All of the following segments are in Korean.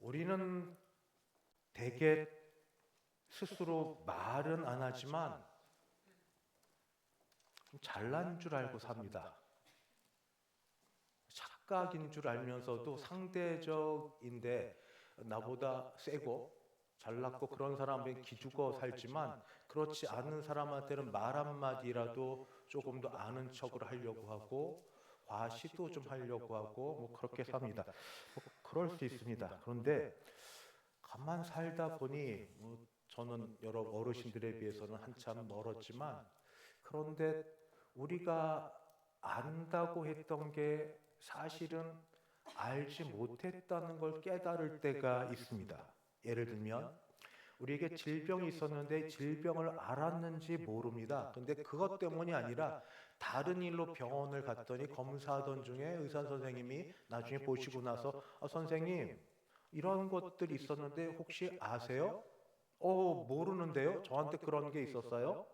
우리는 대개 스스로 말은 안 하지만 좀 잘난 줄 알고 삽니다. 착각인 줄 알면서도 상대적인데 나보다 세고 잘났고 그런 사람에게 기죽어 살지만 그렇지 않은 사람한테는 말 한마디라도 조금 더 아는 척을 하려고 하고 과시도 좀 하려고 하고 뭐 그렇게 삽니다. 그럴 수 있습니다. 그런데 가만 살다 보니 저는 여러 어르신들에 비해서는 한참 멀었지만 그런데 우리가 안다고 했던 게 사실은 알지 못했다는 걸 깨달을 때가 있습니다. 예를 들면 우리에게 질병이 있었는데 질병을 알았는지 모릅니다. 근데 그것 때문이 아니라 다른 일로 병원을 갔더니 검사하던 중에 의사 선생님이 나중에 보시고 나서 선생님 이런 것들이 있었는데 혹시 아세요? 모르는데요? 저한테 그런 게 있었어요?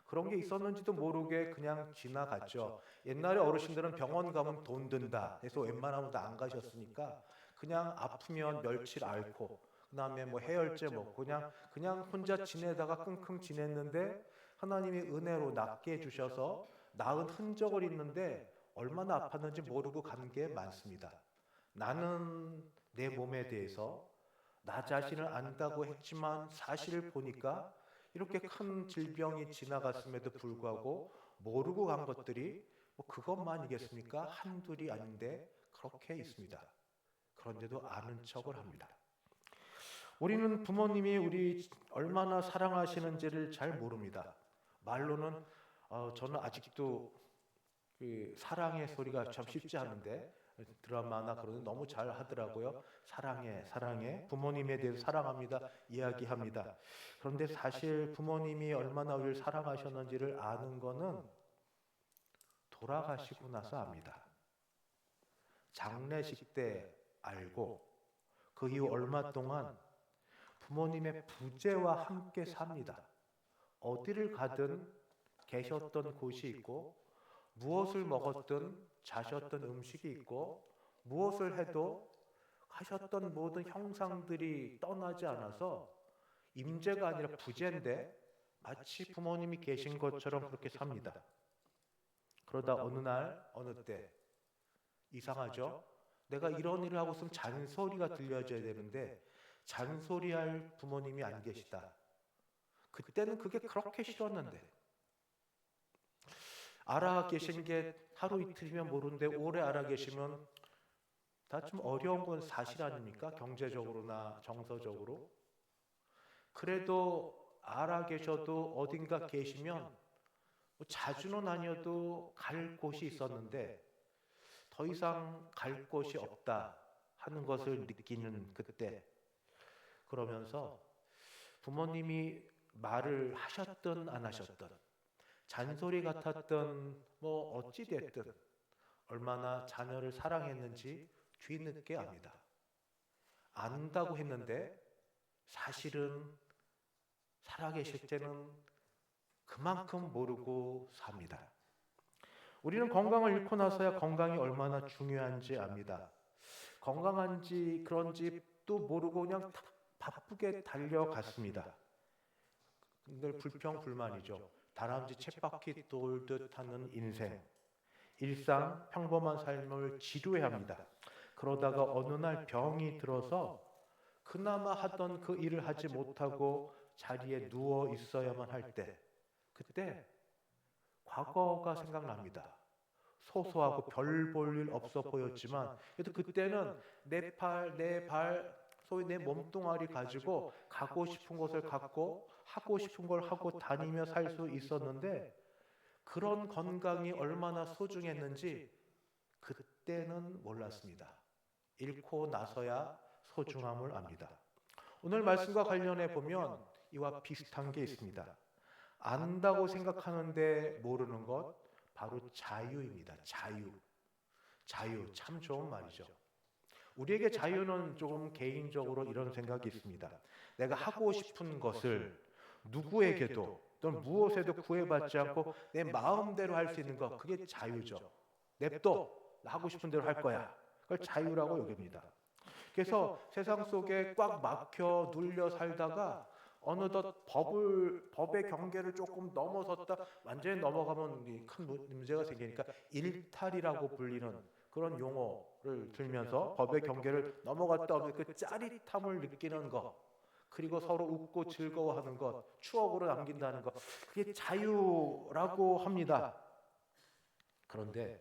그런 게 있었는지도 모르게 그냥 지나갔죠. 옛날에 어르신들은 병원 가면 돈 든다 해서 웬만하면 다 안 가셨으니까 그냥 아프면 멸치 앓고 그다음에 뭐 해열제 먹고 그냥 혼자 지내다가 끙끙 지냈는데 하나님이 은혜로 낫게 해주셔서 나은 흔적을 있는데 얼마나 아팠는지 모르고 간 게 많습니다. 나는 내 몸에 대해서 나 자신을 안다고 했지만 사실을 보니까 이렇게 큰 질병이 지나갔음에도 불구하고 모르고 간 것들이 뭐 그것만이겠습니까? 한둘이 아닌데 그렇게 있습니다. 그런데도 아는 척을 합니다. 우리는 부모님이 우리 얼마나 사랑하시는지를 잘 모릅니다. 말로는 저는 아직도 그 사랑의 소리가 참 쉽지 않은데 드라마나 그런 거 너무 잘 하더라고요. 사랑해, 사랑해. 부모님에 대해서 사랑합니다. 이야기합니다. 그런데 사실 부모님이 얼마나 우리를 사랑하셨는지를 아는 거는 돌아가시고 나서 압니다. 장례식 때 알고 그 이후 얼마 동안 부모님의 부재와 함께 삽니다. 어디를 가든 계셨던 곳이 있고 무엇을 먹었든 자셨던 음식이 있고 무엇을 해도 하셨던 모든 형상들이 떠나지 않아서 임재가 아니라 부재인데 마치 부모님이 계신 것처럼 그렇게 삽니다. 그러다 어느 날 어느 때 이상하죠? 내가 이런 일을 하고 있으면 잔소리가 들려져야 되는데 잔소리할 부모님이 안 계시다. 그때는 그게 그렇게 싫었는데 알아 계신 게 하루 이틀이면 모르는데 오래 알아 계시면 다 좀 어려운 건 사실 아닙니까? 경제적으로나 정서적으로. 그래도 알아 계셔도 어딘가 계시면 뭐 자주는 아니어도 갈 곳이 있었는데 더 이상 갈 곳이 없다 하는 것을 느끼는 그때 그러면서 부모님이 말을 하셨든 안 하셨든 잔소리 같았던 뭐 어찌 됐든 얼마나 자녀를 사랑했는지 뒤늦게 압니다. 안다고 했는데 사실은 살아계실 때는 그만큼 모르고 삽니다. 우리는 건강을 잃고 나서야 건강이 얼마나 중요한지 압니다. 건강한지 그런지 또 모르고 그냥 바쁘게 달려갔습니다. 늘 불평불만이죠. 다람쥐 쳇바퀴 돌듯 하는 인생. 일상 평범한 삶을 지루해합니다. 그러다가 어느 날 병이 들어서 그나마 하던 그 일을 하지 못하고 자리에 누워 있어야만 할 때 그때 과거가 생각납니다. 소소하고 별 볼 일 없어 보였지만 그래도 그때는 내 팔, 내 발, 소위 내 몸뚱아리 가지고 가고 싶은 곳을 갔고 하고 싶은 걸 하고 다니며 살 수 있었는데 그런 건강이 얼마나 소중했는지 그때는 몰랐습니다. 잃고 나서야 소중함을 압니다. 오늘 말씀과 관련해 보면 이와 비슷한 게 있습니다. 안다고 생각하는데 모르는 것 바로 자유입니다. 자유 참 좋은 말이죠. 우리에게 자유는 조금 개인적으로 이런 생각이 있습니다. 내가 하고 싶은 것을 누구에게도 또는 무엇에도 구애받지 않고 내 마음대로 할 수 있는 것, 그게 자유죠. 냅둬, 하고 싶은 대로 할 거야. 그걸 자유라고 여깁니다. 그래서 세상 속에 꽉 막혀 눌려 살다가 어느덧 법의 경계를 조금 넘어섰다 완전히 넘어가면 큰 문제가 생기니까 일탈이라고 불리는 그런 용어를 들면서 법의 경계를 넘어갔다 오면 그 짜릿함을 느끼는 것, 그리고 서로 웃고 즐거워하는 것, 추억으로 남긴다는 것, 그게 자유라고 합니다. 그런데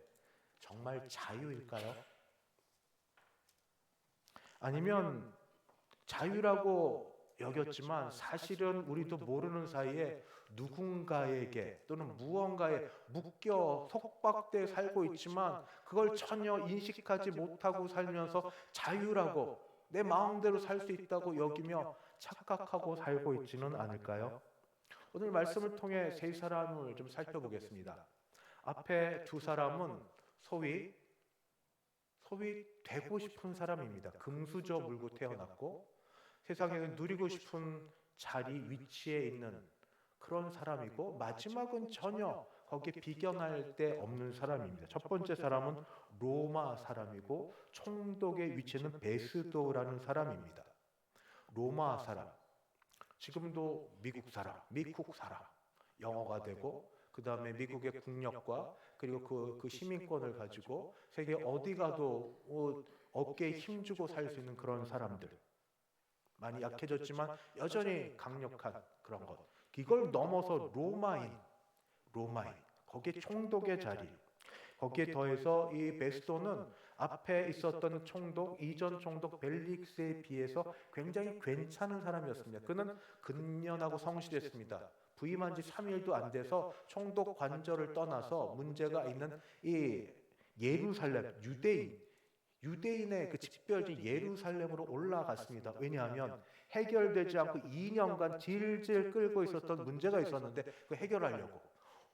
정말 자유일까요? 아니면 자유라고 여겼지만 사실은 우리도 모르는 사이에 누군가에게 또는 무언가에 묶여 속박돼 살고 있지만 그걸 전혀 인식하지 못하고 살면서 자유라고 내 마음대로 살 수 있다고 여기며 착각하고 살고 있지는 않을까요? 오늘 말씀을 통해 세 사람을 좀 살펴보겠습니다. 앞에 두 사람은 소위 되고 싶은 사람입니다. 금수저 물고 태어났고 세상에서 누리고 싶은 자리, 위치에 있는 그런 사람이고, 마지막은 전혀 거기에 비견할 데 없는 사람입니다. 첫 번째 사람은 로마 사람이고 총독의 위치는 베스도라는 사람입니다. 로마 사람, 지금도 미국 사람, 영어가 되고 그 다음에 미국의 국력과 그리고 그 시민권을 가지고 세계 어디 가도 어깨에 힘주고 살 수 있는 그런 사람들, 많이 약해졌지만 여전히 강력한 그런 것, 이걸 넘어서 로마인, 거기에 총독의 자리, 거기에 더해서 이 베스도는 앞에 있었던 총독, 이전 총독 벨릭스에 비해서 굉장히 괜찮은 사람이었습니다. 그는 근면하고 성실했습니다. 부임한 지 3일도 안 돼서 총독 관절을 떠나서 문제가 있는 이 예루살렘, 유대인의 그 집별지 예루살렘으로 올라갔습니다. 왜냐하면 해결되지 않고 2년간 질질 끌고 있었던 문제가 있었는데 그 해결하려고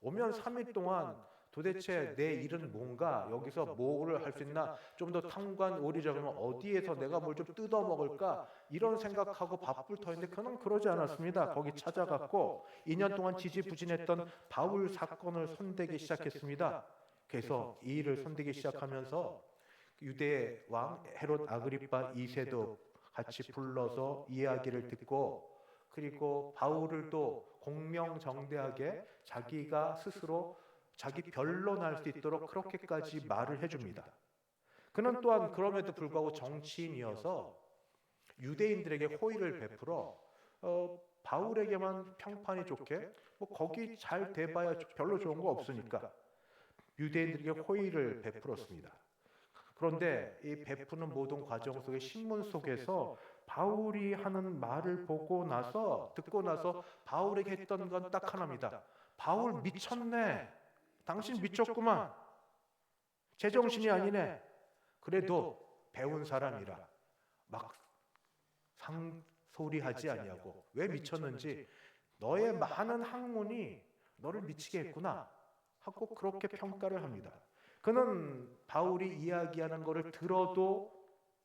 오면 3일 동안 도대체 내 일은 뭔가, 여기서 뭐를 할 수 있나, 좀 더 탐관 오리적이면 어디에서 내가 뭘 좀 뜯어 먹을까, 이런 생각하고 바쁠 터인데 그는 그러지 않았습니다. 거기 찾아갔고 2년 동안 지지부진했던 바울 사건을 손대기 시작했습니다. 그래서 이 일을 손대기 시작하면서 유대 왕 헤롯 아그리파 2세도 같이 불러서 이야기를 듣고, 그리고 바울을 또 공명정대하게 자기가 스스로 자기 변론할 수 있도록 그렇게까지 말을 해줍니다. 그는 또한 그럼에도 불구하고 정치인이어서 유대인들에게 호의를 베풀어 바울에게만 평판이 좋게, 뭐 거기 잘 돼봐야 별로 좋은 거 없으니까 유대인들에게 호의를 베풀었습니다. 그런데 이 베푸는 모든 과정 속에 신문 속에서 바울이 하는 말을 듣고 나서 바울에게 했던 건 딱 하나입니다. 바울 미쳤네. 당신 미쳤구만. 제정신이 아니네. 그래도 배운 사람이라 막 상소리하지 아니하고, 왜 미쳤는지, 너의 많은 학문이 너를 미치게 했구나 하고 그렇게 평가를 합니다. 그는 바울이 이야기하는 것을 들어도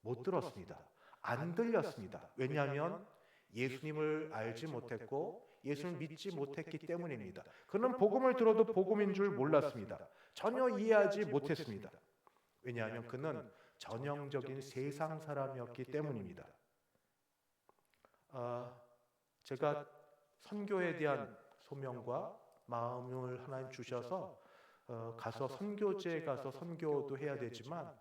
못 들었습니다. 안 들렸습니다. 왜냐하면 예수님을 알지 못했고 예수를 믿지 못했기 때문입니다. 그는 복음을 들어도 복음인 줄 몰랐습니다. 전혀 이해하지 못했습니다. 왜냐하면 그는 전형적인 세상 사람이었기 때문입니다. 제가 선교에 대한 소명과 마음을 하나님 주셔서 가서 선교지에 가서 선교도 해야 되지만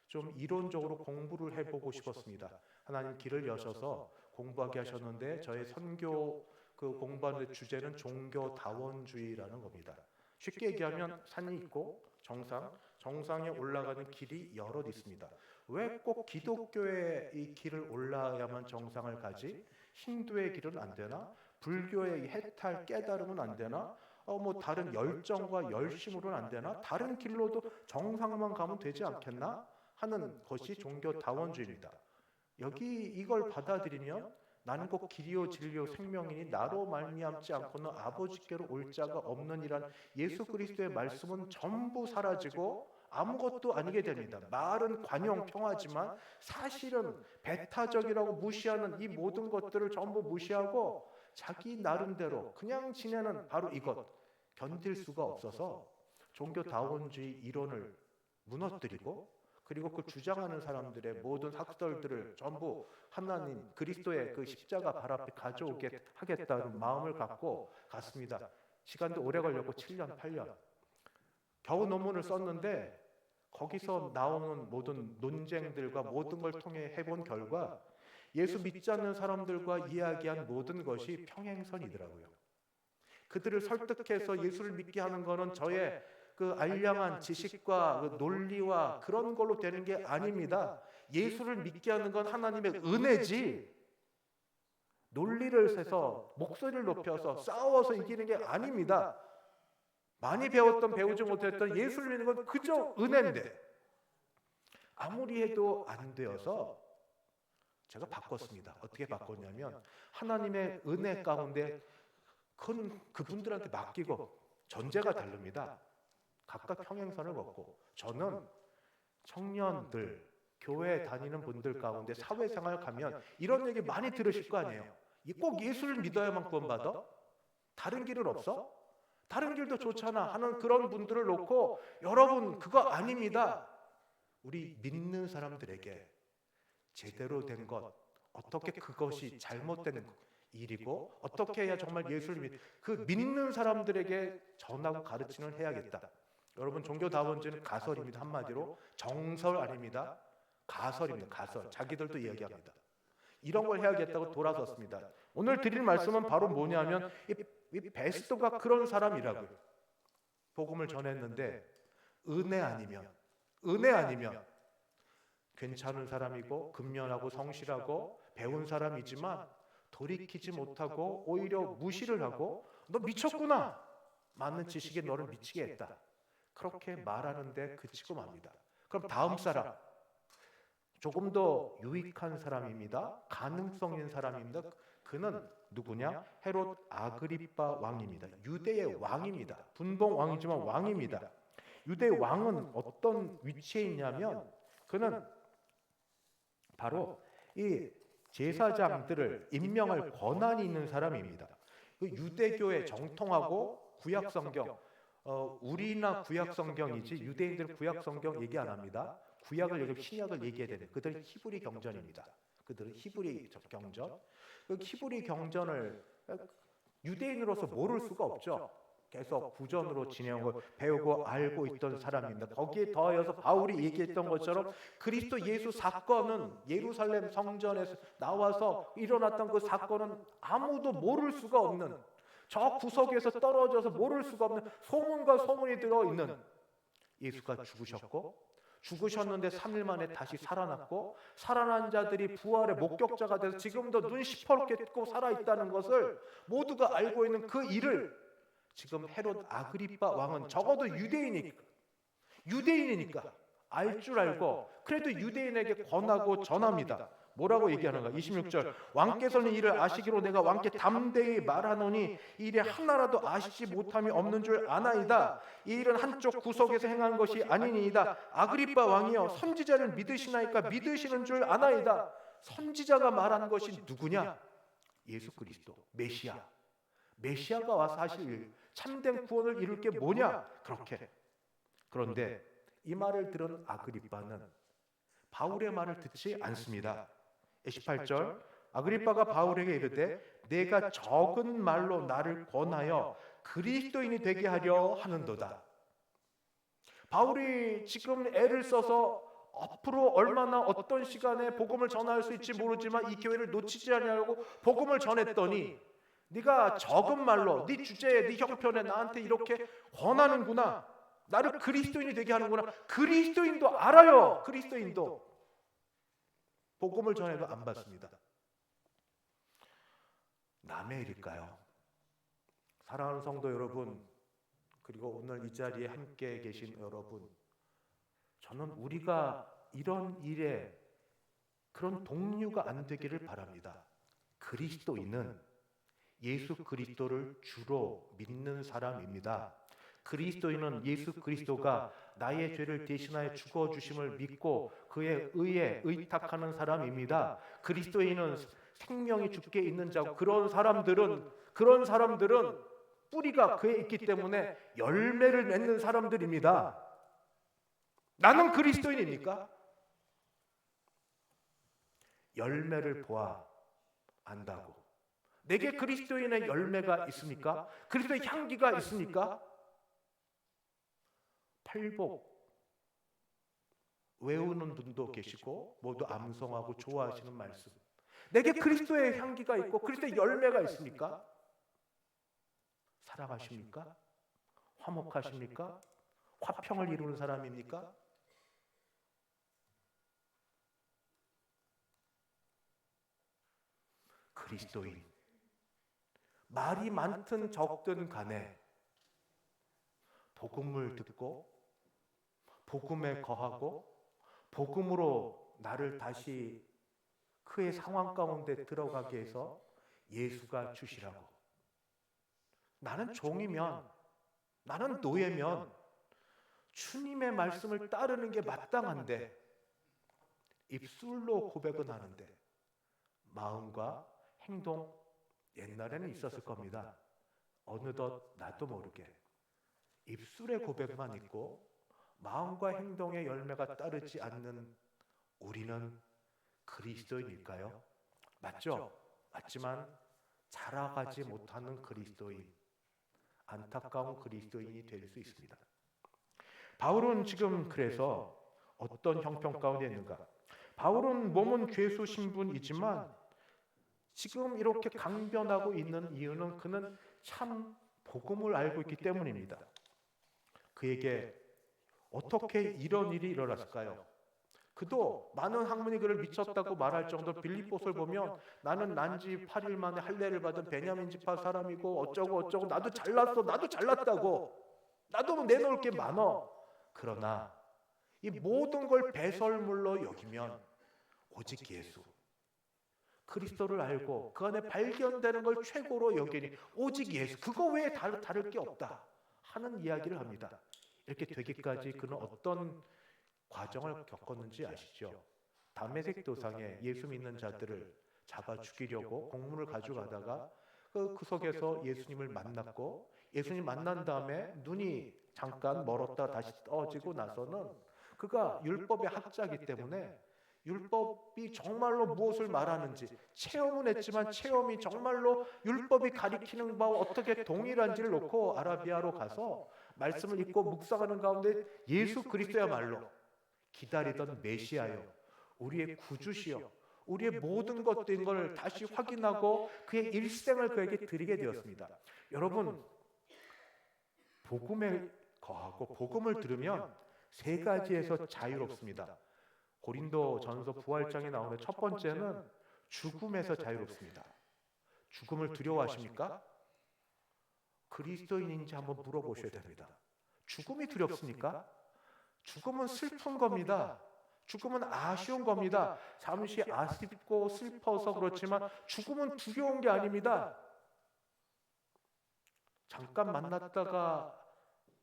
좀 이론적으로 공부를 해보고 싶었습니다. 하나님 길을 여셔서 공부하게 하셨는데 저의 선교 그 공부하는 주제는 종교다원주의라는 겁니다. 쉽게 얘기하면 산이 있고 정상에 올라가는 길이 여럿 있습니다. 왜 꼭 기독교의 이 길을 올라야만 정상을 가지? 힌두의 길은 안 되나? 불교의 해탈 깨달음은 안 되나? 뭐 다른 열정과 열심으로는 안 되나? 다른 길로도 정상만 가면 되지 않겠나? 하는 것이 종교다원주의입니다. 여기 이걸 받아들이면 나는 곧 길이요 진리요 생명이니 나로 말미암지 않고는 아버지께로 올 자가 없느니란 예수 그리스도의 말씀은 전부 사라지고 아무것도 아니게 됩니다. 말은 관용 평화지만 사실은 배타적이라고 무시하는 이 모든 것들을 전부 무시하고 자기 나름대로 그냥 지내는 바로 이것, 견딜 수가 없어서 종교다원주의 이론을 무너뜨리고 그리고 그 주장하는 사람들의 모든 학설들을 전부 하나님 그리스도의 그 십자가 발 앞에 가져오게 하겠다는 마음을 갖고 갔습니다. 시간도 오래 걸렸고 7년, 8년 겨우 논문을 썼는데 거기서 나오는 모든 논쟁들과 모든 걸 통해 해본 결과 예수 믿지 않는 사람들과 이야기한 모든 것이 평행선이더라고요. 그들을 설득해서 예수를 믿게 하는 것은 저의 그 알량한 지식과 그 논리와 그런 걸로 되는 게 아닙니다. 예수를 믿게 하는 건 하나님의 은혜지 논리를 세서 목소리를 높여서 싸워서 이기는 게 아닙니다. 많이 배웠던 배우지 못했던 예수를 믿는 건 그저 은혜인데 아무리 해도 안 되어서 제가 바꿨습니다. 어떻게 바꿨냐면 하나님의 은혜 가운데 그분들한테 맡기고 전제가 다릅니다. 각각 평행선을 걷고 저는 청년들, 교회 다니는 분들 가운데 사회생활 가면 이런 얘기 많이 들으실 거 아니에요. 꼭 예수를 믿어야만 구원받아? 다른 길은 없어? 다른 길도 좋잖아 하는 그런 분들을 놓고 여러분 그거 아닙니다. 우리 믿는 사람들에게 제대로 된 것, 어떻게 그것이 잘못된 일이고 어떻게 해야 정말 예수를 믿는 사람들에게 전하고 가르치는 해야겠다. 여러분 종교다원주의는 가설입니다. 한마디로 정설 아닙니다. 가설입니다. 가설. 자기들도 이야기합니다. 이런 걸 해야겠다고 돌아섰습니다. 오늘 드릴 말씀은 바로 뭐냐면 이 베스도가 그런 사람이라고요. 복음을 전했는데 은혜 아니면 괜찮은 사람이고 근면하고 성실하고 배운 사람이지만 돌이키지 못하고 오히려 무시를 하고 너 미쳤구나. 많은 지식에 너를 미치게 했다. 그렇게 말하는데 그치고 맙니다. 그럼 다음 사람 조금 더 유익한 사람입니다. 가능성 있는 사람입니다. 그는 누구냐? 헤롯 아그리빠 왕입니다. 유대의 왕입니다. 분봉 왕이지만 왕입니다. 유대의 왕은 어떤 위치에 있냐면 그는 바로 이 제사장들을 임명할 권한이 있는 사람입니다. 그 유대교의 정통하고 구약성경 우리나 구약성경이지 유대인들은 구약성경 얘기 안 합니다. 구약을 얘기하고 신약을 얘기해야 되는 그들은 히브리 경전입니다. 그들은 히브리 경전. 그 히브리 경전을 유대인으로서 모를 수가 없죠. 계속 구전으로 진행하고 배우고 알고 있던 사람입니다. 거기에 더하여서 바울이 얘기했던 것처럼 그리스도 예수 사건은 예루살렘 성전에서 나와서 일어났던 그 사건은 아무도 모를 수가 없는 저 구석에서 떨어져서 모를 수가 없는 소문과 소문이 들어있는 예수가 죽으셨는데 3일 만에 다시 살아났고 살아난 자들이 부활의 목격자가 돼서 지금도 눈 시퍼렇게 뜨고 살아있다는 것을 모두가 알고 있는 그 일을 지금 헤롯 아그리빠 왕은 적어도 유대인이니까 알 줄 알고 그래도 유대인에게 권하고 전합니다. 뭐라고 얘기하는가? 26절 왕께서는 이를 아시기로 내가 왕께 담대히 말하노니 이 일에 하나라도 아시지 못함이 없는 줄 아나이다. 이 일은 한쪽 구석에서 행한 것이 아니니이다. 아그리빠 왕이여 선지자를 믿으시나이까 믿으시는 줄 아나이다. 선지자가 말한 것이 누구냐? 예수 그리스도 메시아가 와서 하실 참된 구원을 이룰 게 뭐냐? 그렇게. 그런데 이 말을 들은 아그리빠는 바울의 말을 듣지 않습니다. 18절 아그리빠가 바울에게 이르되 내가 적은 말로 나를 권하여 그리스도인이 되게 하려 하는도다. 바울이 지금 애를 써서 앞으로 얼마나 어떤 시간에 복음을 전할 수 있지 모르지만 이 기회를 놓치지 않으려고 복음을 전했더니 네가 적은 말로 네 주제에 네 형편에 나한테 이렇게 권하는구나. 나를 그리스도인이 되게 하는구나. 그리스도인도 알아요. 그리스도인도 복음을 전해도 안 받습니다. 남의 일일까요? 사랑하는 성도 여러분, 그리고 오늘 이 자리에 함께 계신 여러분, 저는 우리가 이런 일에 그런 동료가 안 되기를 바랍니다. 그리스도인은 예수 그리스도를 주로 믿는 사람입니다. 그리스도인은 예수 그리스도가 나의 죄를 대신하여 죽어주심을 믿고 그의 의에 의탁하는 사람입니다. 그리스도인은 생명이 주께 있는 자고 그런 사람들은 뿌리가 그에 있기 때문에 열매를 맺는 사람들입니다. 나는 그리스도인입니까? 열매를 보아 안다고. 내게 그리스도인의 열매가 있습니까? 그리스도의 향기가 있습니까? 팔복 외우는 분도 계시고 모두 암송하고 좋아하시는 말씀. 내게 그리스도의 향기가 있고 그리스도의 열매가 있습니까? 사랑하십니까? 화목하십니까? 화평을 이루는 사람입니까? 그리스도인. 말이 많든 적든 간에 복음을 듣고 복음에 거하고 복음으로 나를 다시 그의 상황 가운데 들어가게 해서 예수가 주시라고. 나는 종이면, 나는 노예면 주님의 말씀을 따르는 게 마땅한데 입술로 고백은 하는데 마음과 행동, 옛날에는 있었을 겁니다. 어느덧 나도 모르게 입술의 고백만 있고 마음과 행동의 열매가 따르지 않는 우리는 그리스도인일까요? 맞죠? 맞지만 자라가지 못하는 그리스도인, 안타까운 그리스도인이 될 수 있습니다. 바울은 지금 그래서 어떤 형편 가운데 있는가? 바울은 몸은 죄수 신분이지만 지금 이렇게 강변하고 있는 이유는 그는 참 복음을 알고 있기 때문입니다. 그에게 어떻게 이런 일이 일어났을까요? 그도 많은 학문이 그를 미쳤다고 말할 정도로 빌립보서를 보면 나는 난지 8일 만에 할례를 받은 베냐민 지파 사람이고 어쩌고 나도 잘났어, 나도 잘났다고, 나도 내놓을 게 많어. 그러나 이 모든 걸 배설물로 여기면 오직 예수, 그리스도를 알고 그 안에 발견되는 걸 최고로 여기니 오직 예수, 그거 외에 다를 게 없다 하는 이야기를 합니다. 이렇게 되기까지 그는 어떤 과정을 겪었는지 아시죠? 다메섹 도상에 예수 믿는 자들을 잡아 죽이려고 공문을 가져가다가 그 속에서 예수님을 만났고, 예수님 만난 다음에 눈이 잠깐 멀었다 다시 떠지고 나서는 그가 율법의 학자이기 때문에 율법이 정말로 무엇을 말하는지 체험은 했지만 체험이 정말로 율법이 가리키는 바와 어떻게 동일한지를 놓고 아라비아로 가서 말씀을 읽고 묵상하는 가운데 예수 그리스도야말로 기다리던 메시아요, 우리의 구주시요, 우리의 모든 것된 걸 다시 확인하고 그의 일생을 그에게 드리게 되었습니다. 여러분, 복음에 거하고 복음을 들으면 세 가지에서 자유롭습니다. 고린도 전서 부활장에 나오는 첫 번째는 죽음에서 자유롭습니다. 죽음을 두려워하십니까? 그리스도인인지 한번 물어보셔야 됩니다. 죽음이 두렵습니까? 죽음은 슬픈 겁니다. 죽음은 아쉬운 겁니다. 잠시 아쉽고 슬퍼서 그렇지만 죽음은 두려운 게 아닙니다. 잠깐 만났다가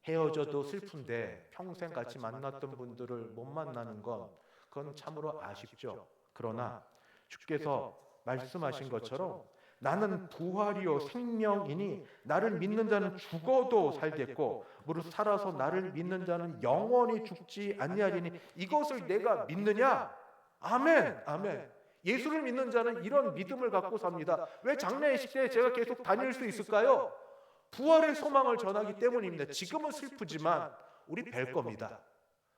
헤어져도 슬픈데 평생 같이 만났던 분들을 못 만나는 건 그건 참으로 아쉽죠. 그러나 주께서 말씀하신 것처럼 나는 부활이요 생명이니 나를 믿는 자는 죽어도 살겠고 무릇 살아서 나를 믿는 자는 영원히 죽지 아니하리니 이것을 내가 믿느냐? 아멘, 아멘. 예수를 믿는 자는 이런 믿음을 갖고 삽니다. 왜 장례식 때 제가 계속 다닐 수 있을까요? 부활의 소망을 전하기 때문입니다. 지금은 슬프지만 우리 뵐 겁니다.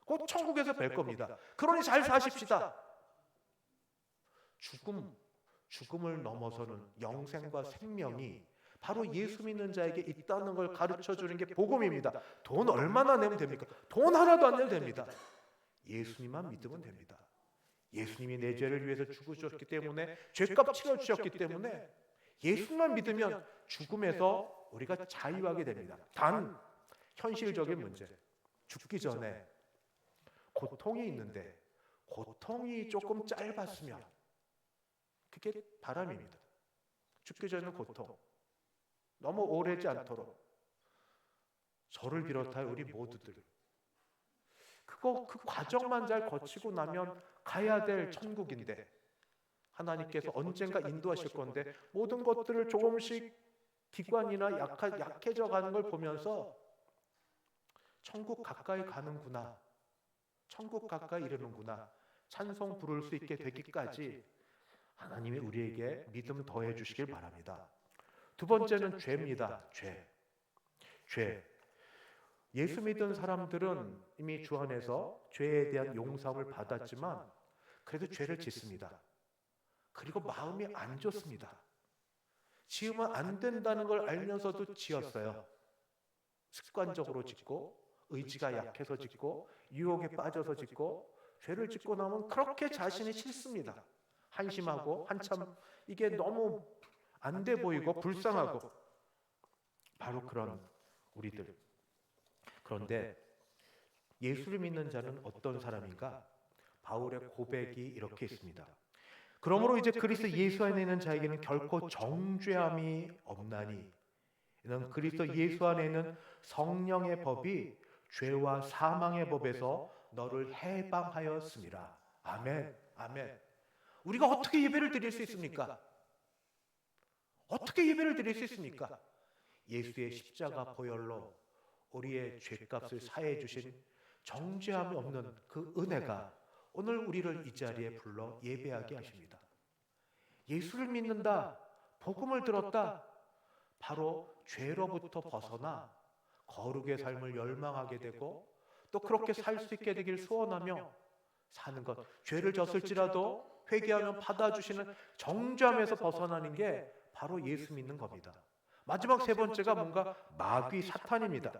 곧 천국에서 뵐 겁니다. 그러니 잘 사십시다. 죽음을 넘어서는 영생과 생명이 바로 예수 믿는 자에게 있다는 걸 가르쳐 주는 게 복음입니다. 돈 얼마나 내면 됩니까? 돈 하나도 안 내면 됩니다. 예수님만 믿으면 됩니다. 예수님이 내 죄를 위해서 죽으셨기 때문에 죄값 치러주셨기 때문에 예수만 믿으면 죽음에서 우리가 자유하게 됩니다. 단 현실적인 문제, 죽기 전에 고통이 있는데 고통이 조금 짧았으면 그게 바람입니다. 죽기 전에 고통 너무 오래지 않도록 저를 비롯하여 우리 모두들 그 과정만 잘 거치고 나면 가야 될 천국인데 하나님께서 언젠가 인도하실 건데 모든 것들을 조금씩 기관이나 약해져 가는 걸 보면서 천국 가까이 가는구나, 천국 가까이 이르는구나, 찬송 부를 수 있게 되기까지 하나님이 우리에게 믿음 더해 주시길 바랍니다. 두 번째는 죄입니다. 죄. 예수 믿은 사람들은 이미 주 안에서 죄에 대한 용서를 받았지만 그래도 죄를 짓습니다. 그리고 마음이 안 좋습니다. 지으면 안 된다는 걸 알면서도 지었어요. 습관적으로 짓고, 의지가 약해서 짓고, 유혹에 빠져서 짓고, 죄를 짓고 나면 그렇게 자신이 싫습니다. 한심하고 한참 이게 너무 안 돼 보이고 불쌍하고, 바로 그런 우리들. 그런데 예수를 믿는 자는 어떤 사람인가? 바울의 고백이 이렇게 있습니다. 그러므로 이제 그리스도 예수 안에 있는 자에게는 결코 정죄함이 없나니, 이는 그리스도 예수 안에 있는 성령의 법이 죄와 사망의 법에서 너를 해방하였습니다. 아멘. 아멘. 우리가 어떻게 예배를 드릴 수 있습니까? 어떻게 예배를 드릴 수 있습니까? 예수의 십자가 보혈로 우리의 죄값을 사해 주신 정죄함이 없는 그 은혜가 오늘 우리를 이 자리에 불러 예배하게 하십니다. 예수를 믿는다, 복음을 들었다, 바로 죄로부터 벗어나 거룩의 삶을 열망하게 되고 또 그렇게 살 수 있게 되길 소원하며 사는 것, 죄를 졌을지라도 회개하면 받아주시는 정죄함에서 벗어나는 게 바로 예수 믿는 겁니다. 마지막 세 번째가 뭔가 마귀 사탄입니다.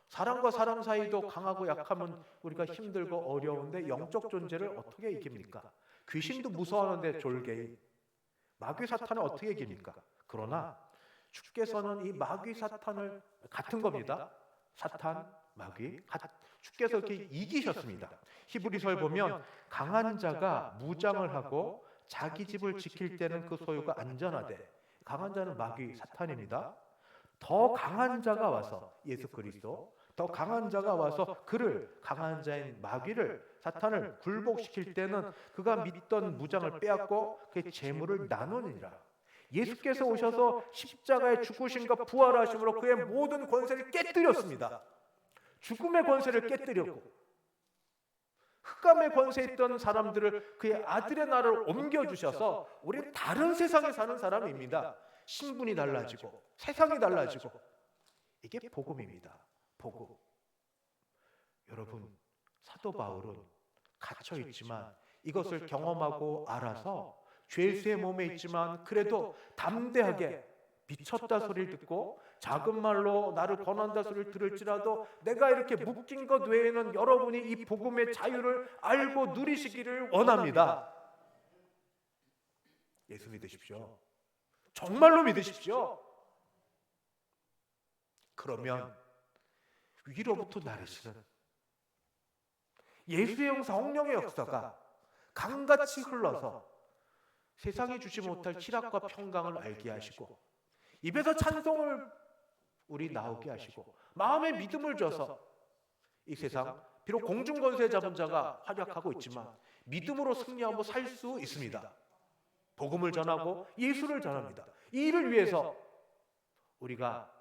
사람과 사람 사이도 강하고 약하면 우리가 힘들고 어려운데 영적 존재를 어떻게 이깁니까? 귀신도 무서워하는데 졸개인, 마귀 사탄을 어떻게 이깁니까? 그러나 주께서는 이 마귀 사탄을 같은 겁니다. 사탄, 마귀, 주께서 이렇게 이기셨습니다. 히브리서에 보면 강한 자가 무장을 하고 자기 집을 지킬 때는 그 소유가 안전하되, 강한 자는 마귀 사탄입니다. 더 강한 자가 와서, 예수 그리스도, 더 강한 자가 와서 그를, 강한 자인 마귀를, 사탄을 굴복시킬 때는 그가 믿던 무장을 빼앗고 그의 재물을 나누니라. 예수께서 오셔서 십자가에 죽으심과 부활하심으로 그의 모든 권세를 깨뜨렸습니다. 죽음의 권세를 깨뜨렸고 흑암의 권세에 있던 사람들을 그의 아들의 나라로 옮겨주셔서 우리는 다른 세상에 사는 사람입니다. 신분이 달라지고 세상이 달라지고, 이게 복음입니다. 복음. 여러분, 사도 바울은 갇혀있지만 이것을 경험하고 알아서 죄수의 몸에 있지만 그래도 담대하게 미쳤다 소리를 듣고 작은 말로 나를 권한다 소리를 들을지라도 내가 이렇게 묶인 것 외에는 여러분이 이 복음의 자유를 알고 누리시기를 원합니다. 예수 믿으십시오. 정말로 믿으십시오. 그러면 위로부터 나르시는 예수의 성령의 역사가 강같이 흘러서 세상이 주지 못할 희락과 평강을 알게 하시고, 입에서 찬송을 우리 나오게 하시고, 마음에 믿음을 줘서 이 세상 비록 공중권세 잡은 자가 활약하고 있지만 믿음으로 승리하고 살 수 있습니다. 복음을 전하고 예수를 전합니다. 이 일을 위해서 우리가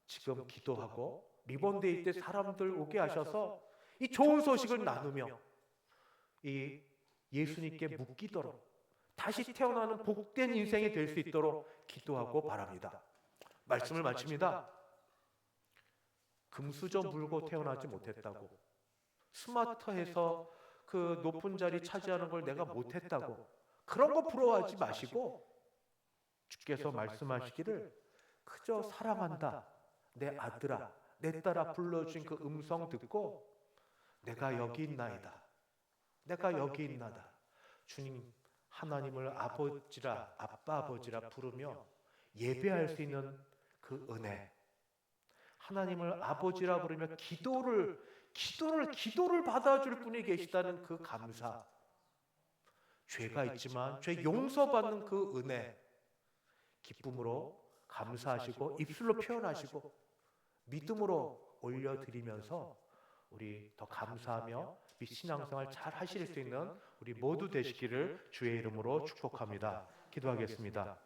지금 기도하고 리본데이 때 사람들 오게 하셔서 이 좋은 소식을 나누며 이 예수님께 묶이도록 다시 태어나는 복된 인생이 될 수 있도록 기도하고 바랍니다. 말씀을 마칩니다. 금수저 물고 태어나지 못했다고, 스마트해서 그 높은 자리 차지하는 걸 내가 못했다고, 그런 거 부러워하지 마시고 주께서 말씀하시기를 그저 사랑한다, 내 아들아, 내 딸아 불러주신 그 음성 듣고 내가 여기 있나이다, 내가 여기 있나다. 주님 하나님을 아버지라, 아빠 아버지라 부르며 예배할 수 있는 그 은혜, 하나님을 아버지라 부르며 기도를 받아줄 분이 계시다는 그 감사, 죄가 있지만 죄 용서받는 그 은혜, 기쁨으로 감사하시고 입술로 표현하시고 믿음으로 올려드리면서 우리 더 감사하며 신앙생활 잘 하실 수 있는 우리 모두 되시기를 주의 이름으로 축복합니다. 기도하겠습니다.